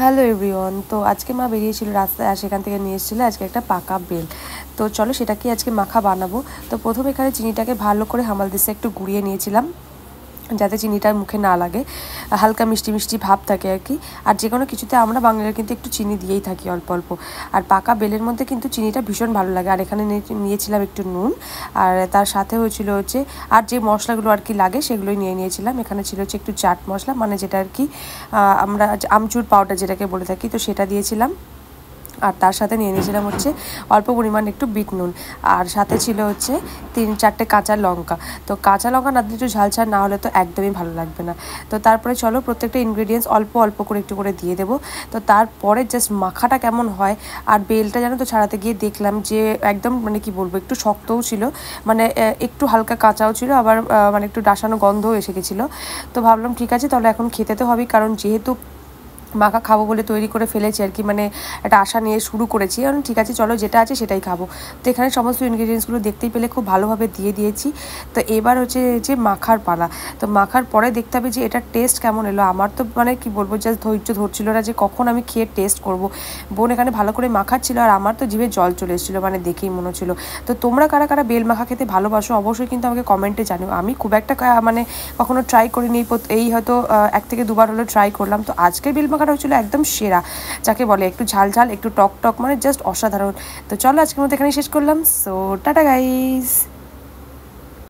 Hello everyone. তো আজকে মা বেরিয়েছিল রাস্তায়, আর সেখান থেকে নিয়ে এসেছিলো আজকে একটা পাকা বেল। তো চলো সেটাকে আজকে মাখা বানাবো। তো প্রথমে এখানে চিনিটাকে ভালো করে হামাল দিশে একটু গুঁড়িয়ে নিয়েছিলাম, যাতে চিনিটার মুখে না লাগে, হালকা মিষ্টি মিষ্টি ভাব থাকে আর কি। আর যে কোনো কিছুতে আমরা বাঙালিরা কিন্তু একটু চিনি দিয়েই থাকি অল্প অল্প। আর পাকা বেলের মধ্যে কিন্তু চিনিটা ভীষণ ভালো লাগে। আর এখানে নিয়েছিলাম একটু নুন, আর তার সাথে হয়েছিল হচ্ছে আর যে মশলাগুলো আর কি লাগে সেগুলোই নিয়েছিলাম। এখানে ছিল হচ্ছে একটু চাট মশলা, মানে যেটা আর কি আমরা আমচুর পাউডার যেটাকে বলে থাকি, তো সেটা দিয়েছিলাম। আর তার সাথে নিয়ে নিয়েছিলাম হচ্ছে অল্প পরিমাণ একটু বিট নুন, আর সাথে ছিল হচ্ছে 3-4টে কাঁচা লঙ্কা। তো কাঁচা লঙ্কা না দিলে একটু ঝালঝাল না হলে তো একদমই ভালো লাগবে না। তো তারপরে চলো প্রত্যেকটা ইনগ্রেডিয়েন্টস অল্প অল্প করে একটু করে দিয়ে দেবো। তো তারপরে জাস্ট মাখাটা কেমন হয়। আর বেলটা জানো তো ছাড়াতে গিয়ে দেখলাম যে একদম মানে কি বলবো, একটু শক্তও ছিল, মানে একটু হালকা কাঁচাও ছিল, আবার মানে একটু ডাসানো গন্ধও এসে গেছিলো। তো ভাবলাম ঠিক আছে, তাহলে এখন খেতে তো হবেই, কারণ যেহেতু মাখা খাবো বলে তৈরি করে ফেলেছি আর কি, মানে একটা আশা নিয়ে শুরু করেছি। কারণ ঠিক আছে চলো, যেটা আছে সেটাই খাবো। তো এখানে সমস্ত ইনগ্রিডিয়েন্টসগুলো দেখতেই পেলে খুব ভালোভাবে দিয়ে দিয়েছি। তো এবার হচ্ছে যে মাখার পালা। তো মাখার পরে দেখতে হবে যে এটার টেস্ট কেমন এলো। আমার তো মানে কি বলবো, জাস্ট ধৈর্য ধরছিল না যে কখন আমি খেয়ে টেস্ট করব। বোন এখানে ভালো করে মাখাচ্ছিল, আর আমার তো জিভে জল চলে এসেছিলো, মানে দেখেই মনে হচ্ছিলো। তো তোমরা কারা কারা বেল মাখা খেতে ভালোবাসো অবশ্যই কিন্তু আমাকে কমেন্টে জানিও। আমি খুব একটা মানে কখনো ট্রাই করিনি, এই হয়তো 1 থেকে 2বার হলো ট্রাই করলাম। তো আজকের বেল মাখাটা হচ্ছিলো একদম সেরা, যাকে বলে একটু ঝাল ঝাল একটু টক টক, মানে জাস্ট অসাধারণ। তো চলো আজকের মতো এখানেই শেষ করলাম। So tata guys.